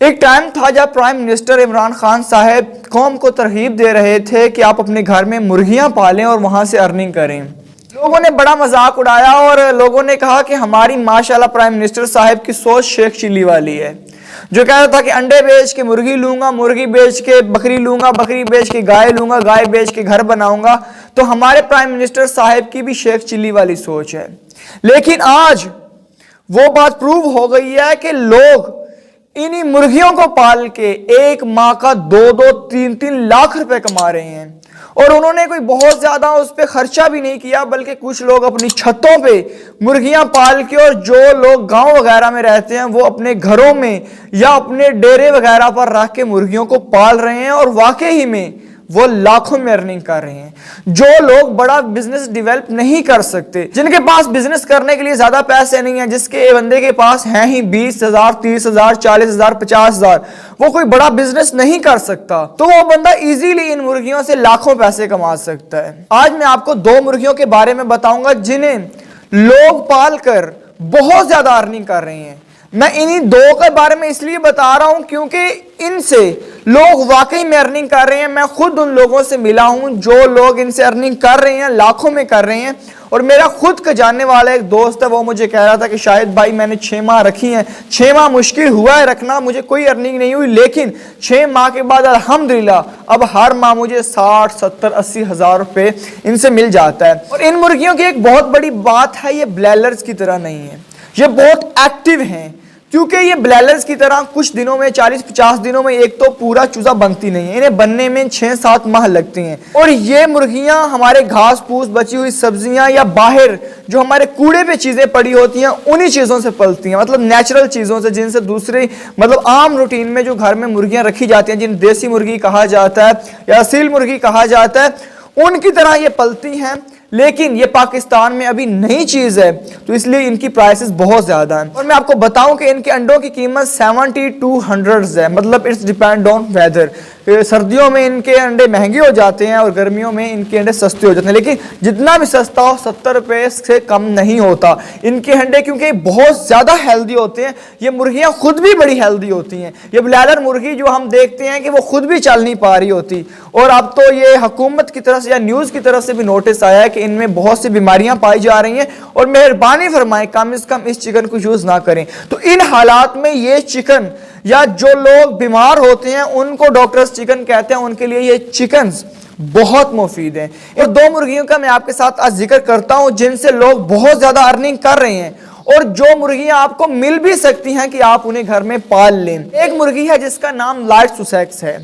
एक टाइम था जब प्राइम मिनिस्टर इमरान खान साहब कौम को तरगीब दे रहे थे कि आप अपने घर में मुर्गियां पालें और वहां से अर्निंग करें। लोगों ने बड़ा मजाक उड़ाया और लोगों ने कहा कि हमारी माशाल्लाह प्राइम मिनिस्टर साहब की सोच शेख चिल्ली वाली है, जो कह रहा था कि अंडे बेच के मुर्गी लूंगा, मुर्गी बेच के बकरी लूंगा, बकरी बेच के गाय लूंगा, गाय बेच के घर बनाऊंगा। तो हमारे प्राइम मिनिस्टर साहब की भी शेख चिल्ली वाली सोच है। लेकिन आज वो बात प्रूव हो गई है कि लोग इन्हीं मुर्गियों को पाल के एक माह का 2-2, 3-3 लाख रुपए कमा रहे हैं। और उन्होंने कोई बहुत ज्यादा उस पर खर्चा भी नहीं किया, बल्कि कुछ लोग अपनी छतों पे मुर्गियां पाल के, और जो लोग गांव वगैरह में रहते हैं वो अपने घरों में या अपने डेरे वगैरह पर रख के मुर्गियों को पाल रहे हैं और वाकई ही में वो लाखों में अर्निंग कर रहे हैं। जो लोग बड़ा बिजनेस डेवलप नहीं कर सकते, जिनके पास बिजनेस करने के लिए ज्यादा पैसे नहीं है, जिसके बंदे के पास हैं ही 20,000, 30,000, 40,000, 50,000, वो कोई बड़ा बिजनेस नहीं कर सकता, तो वो बंदा इजीली इन मुर्गियों से लाखों पैसे कमा सकता है। आज मैं आपको 2 मुर्गियों के बारे में बताऊंगा जिन्हें लोग पाल कर बहुत ज्यादा अर्निंग कर रहे हैं। मैं इन्हीं 2 के बारे में इसलिए बता रहा हूं क्योंकि इनसे लोग वाकई में अर्निंग कर रहे हैं। मैं खुद उन लोगों से मिला हूं जो लोग इनसे अर्निंग कर रहे हैं, लाखों में कर रहे हैं। और मेरा खुद का जानने वाला एक दोस्त है, वो मुझे कह रहा था कि शायद भाई मैंने 6 माह रखी हैं, 6 माह मुश्किल हुआ है रखना, मुझे कोई अर्निंग नहीं हुई, लेकिन 6 माह के बाद अल्हम्दुलिल्लाह अब हर माह मुझे 60, 70, 80 हजार रुपए इनसे मिल जाता है। और इन मुर्गियों की एक बहुत बड़ी बात है, ये ब्लैलर्स की तरह नहीं है, ये बहुत एक्टिव हैं। क्योंकि ये ब्लैलर्स की तरह कुछ दिनों में 40-50 दिनों में एक तो पूरा चूजा बनती नहीं है, इन्हें बनने में 6-7 माह लगते हैं। और ये मुर्गियां हमारे घास फूस, बची हुई सब्जियां या बाहर जो हमारे कूड़े पे चीजें पड़ी होती हैं उन्हीं चीजों से पलती हैं, मतलब नेचुरल चीजों से, जिनसे दूसरे मतलब आम रूटीन में जो घर में मुर्गियां रखी जाती हैं, जिन देसी मुर्गी कहा जाता है या असील मुर्गी कहा जाता है, उनकी तरह ये पलती हैं। लेकिन ये पाकिस्तान में अभी नई चीज है, तो इसलिए इनकी प्राइसेस बहुत ज्यादा हैं। और मैं आपको बताऊं कि इनके अंडों की कीमत 70 to 100 है, मतलब इट्स डिपेंड ऑन वेदर। सर्दियों में इनके अंडे महंगे हो जाते हैं और गर्मियों में इनके अंडे सस्ते हो जाते हैं, लेकिन जितना भी सस्ता हो 70 रुपए से कम नहीं होता इनके अंडे, क्योंकि बहुत ज्यादा हेल्दी होते हैं। ये मुर्गियां खुद भी बड़ी हेल्दी होती हैं। ये ब्लैलर मुर्गी जो हम देखते हैं कि वो खुद भी चल नहीं पा रही होती, और अब तो ये हुकूमत की तरफ से या न्यूज की तरफ से भी नोटिस आया है कि इनमें बहुत सी बीमारियां पाई जा रही हैं, और मेहरबानी फरमाएं कम से कम इस चिकन को यूज ना करें। तो इन हालात में ये चिकन, या जो लोग बीमार होते हैं उनको डॉक्टर्स चिकन कहते हैं, उनके लिए ये चिकन्स बहुत मुफीद हैं। और 2 मुर्गियों का मैं आपके साथ आज जिक्र करता हूं जिनसे लोग बहुत ज्यादा अर्निंग कर रहे हैं, और जो मुर्गियां आपको मिल भी सकती हैं कि आप उन्हें घर में पाल लें। एक मुर्गी है जिसका नाम लाइट सुसेक्स है।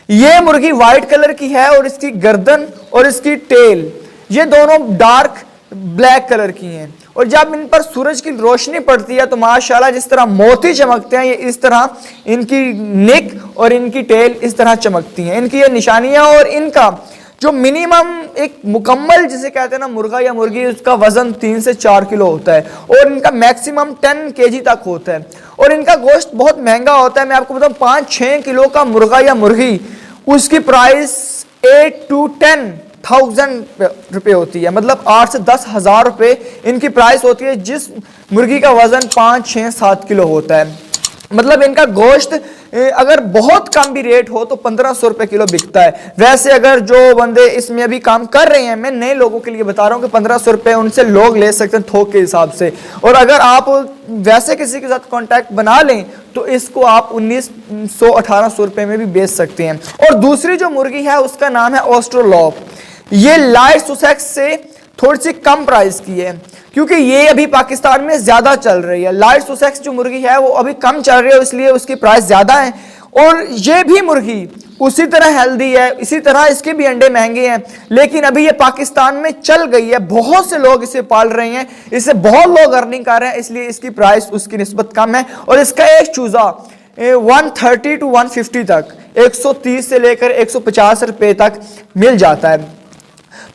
यह मुर्गी व्हाइट कलर की है और इसकी गर्दन और इसकी टेल ये दोनों डार्क ब्लैक कलर की हैं, और जब इन पर सूरज की रोशनी पड़ती है तो माशाल्लाह जिस तरह मोती चमकते हैं, ये इस तरह इनकी नेक और इनकी टेल इस तरह चमकती हैं। इनकी ये निशानियां, और इनका जो मिनिमम एक मुकम्मल जिसे कहते हैं ना मुर्गा या मुर्गी, उसका वजन 3 से 4 किलो होता है, और इनका मैक्सिमम 10 kg तक होता है, और इनका गोश्त बहुत महंगा होता है। मैं आपको बताऊं 5-6 किलो का मुर्गा या मुर्गी, उसकी प्राइस 8 to 10,000 रुपए होती है, मतलब 8 से 10 हजार रुपए इनकी प्राइस होती है, जिस मुर्गी का वजन 5, 6, 7 किलो होता है। मतलब इनका गोश्त अगर बहुत कम भी रेट हो तो 1500 रुपए किलो बिकता है। वैसे अगर जो बंदे इसमें अभी काम कर रहे हैं, मैं नए लोगों के लिए बता रहा हूं कि 1500 रुपए उनसे लोग ले सकते हैं थोक के हिसाब से, और अगर आप वैसे किसी के साथ कांटेक्ट बना लें तो इसको आप 1900-1800 रुपए में भी बेच सकते हैं। और दूसरी जो मुर्गी है उसका नाम है ऑस्ट्रोलॉप। ये लाइट सुसेक्स से थोड़ी सी कम प्राइस की है, क्योंकि ये अभी पाकिस्तान में ज्यादा चल रही है। लाइट सुसेक्स जो मुर्गी है वो अभी कम चल रही है, इसलिए उसकी प्राइस ज्यादा है। और ये भी मुर्गी उसी तरह हेल्दी है, इसी तरह इसके भी अंडे महंगे हैं, लेकिन अभी ये पाकिस्तान में चल गई है, बहुत से लोग इसे पाल रहे हैं, इससे बहुत लोग अर्निंग कर रहे हैं, इसलिए इसकी प्राइस उसकी निस्बत कम है। और इसका एक चूजा 130 to 150 तक, 130 से लेकर 150 रुपए तक मिल जाता है।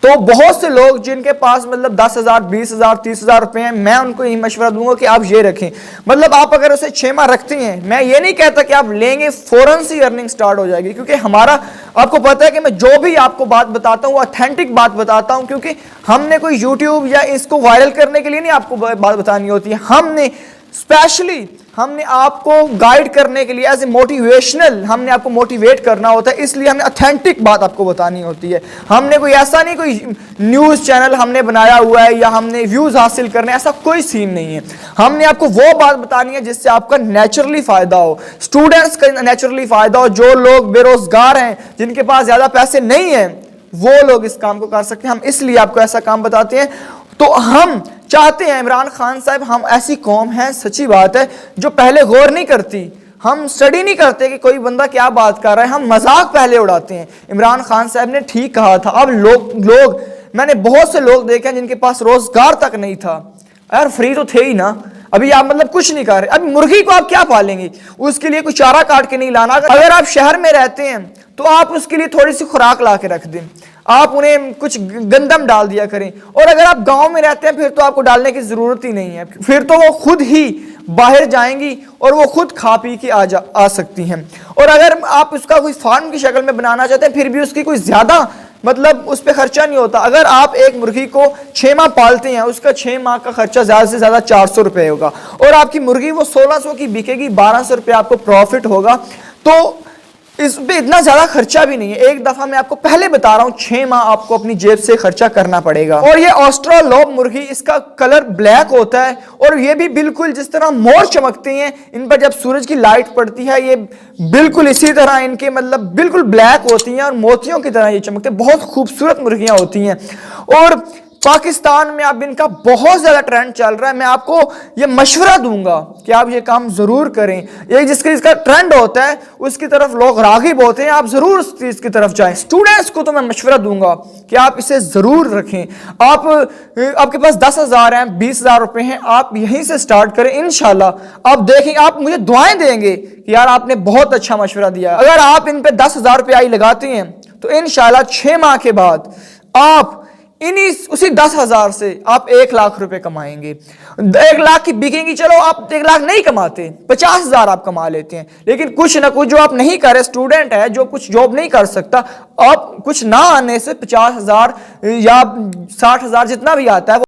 तो बहुत से लोग जिनके पास मतलब 10,000, 20,000, 30,000 रुपए हैं, मैं उनको यही मशवरा दूंगा कि आप ये रखें। मतलब आप अगर उसे 6 माह रखते हैं, मैं ये नहीं कहता कि आप लेंगे फौरन से अर्निंग स्टार्ट हो जाएगी, क्योंकि हमारा आपको पता है कि मैं जो भी आपको बात बताता हूँ ऑथेंटिक बात बताता हूँ, क्योंकि हमने कोई यूट्यूब या इसको वायरल करने के लिए नहीं आपको बात बतानी होती है। हमने स्पेशली हमने आपको गाइड करने के लिए एज ए मोटिवेशनल हमने आपको मोटिवेट करना होता है, इसलिए हमें ऑथेंटिक बात आपको बतानी होती है। हमने कोई ऐसा नहीं कोई न्यूज़ चैनल हमने बनाया हुआ है या हमने व्यूज़ हासिल करने, ऐसा कोई सीन नहीं है। हमने आपको वो बात बतानी है जिससे आपका नेचुरली फ़ायदा हो, स्टूडेंट्स का नेचुरली फ़ायदा हो। जो लोग बेरोज़गार हैं, जिनके पास ज़्यादा पैसे नहीं हैं, वो लोग इस काम को कर सकते हैं। हम इसलिए आपको ऐसा काम बताते हैं। तो हम चाहते हैं इमरान खान साहब, हम ऐसी कौम है, सच्ची बात है, जो पहले गौर नहीं करती, हम स्टडी नहीं करते कि कोई बंदा क्या बात कर रहा है, हम मजाक पहले उड़ाते हैं। इमरान खान साहब ने ठीक कहा था। अब लोग मैंने बहुत से लोग देखे हैं जिनके पास रोजगार तक नहीं था। यार फ्री तो थे ही ना, अभी आप मतलब कुछ नहीं कर रहे। अभी मुर्गी को आप क्या पालेंगे, उसके लिए कुछ चारा काट के नहीं लाना। अगर आप शहर में रहते हैं तो आप उसके लिए थोड़ी सी खुराक ला के रख दें, आप उन्हें कुछ गंदम डाल दिया करें। और अगर आप गांव में रहते हैं फिर तो आपको डालने की जरूरत ही नहीं है, फिर तो वो खुद ही बाहर जाएंगी और वो खुद खा पी के आ सकती हैं। और अगर आप उसका कोई फार्म की शक्ल में बनाना चाहते हैं फिर भी उसकी कोई ज्यादा मतलब उस पर खर्चा नहीं होता। अगर आप एक मुर्गी को 6 माह पालते हैं, उसका 6 माह का खर्चा ज्यादा से ज्यादा 400 रुपए होगा और आपकी मुर्गी वो 1600 की बिकेगी, 1200 रुपये आपको प्रॉफिट होगा। तो इस पे इतना ज्यादा खर्चा भी नहीं है। एक दफा मैं आपको पहले बता रहा हूं, 6 माह आपको अपनी जेब से खर्चा करना पड़ेगा। और ये ऑस्ट्रालोप मुर्गी, इसका कलर ब्लैक होता है और ये भी बिल्कुल जिस तरह मोर चमकते हैं, इन पर जब सूरज की लाइट पड़ती है ये बिल्कुल इसी तरह इनके मतलब बिल्कुल ब्लैक होती हैं और मोतियों की तरह ये चमकते हैं। बहुत खूबसूरत मुर्गियां होती हैं और पाकिस्तान में अब इनका बहुत ज्यादा ट्रेंड चल रहा है। मैं आपको ये मशवरा दूंगा कि आप ये काम जरूर करें। ये इसका ट्रेंड होता है उसकी तरफ लोग रागिब होते हैं, आप जरूर उस चीज की तरफ जाएं। स्टूडेंट्स को तो मैं मशवरा दूंगा कि आप इसे जरूर रखें। आपके पास 10,000 हैं, 20,000 रुपए हैं, आप यहीं से स्टार्ट करें। इंशाल्लाह आप देखेंगे, आप मुझे दुआएं देंगे कि यार आपने बहुत अच्छा मशवरा दिया। अगर आप इन पे 10,000 रुपये लगाते हैं तो इंशाल्लाह 6 माह के बाद आप उसी 10,000 से आप 1 लाख रुपए कमाएंगे। 1 लाख की बिकेंगी, चलो आप 1 लाख नहीं कमाते, 50,000 आप कमा लेते हैं। लेकिन कुछ ना कुछ जो आप नहीं कर रहे, स्टूडेंट है जो कुछ जॉब नहीं कर सकता, आप कुछ ना आने से 50,000 या 60,000 जितना भी आता है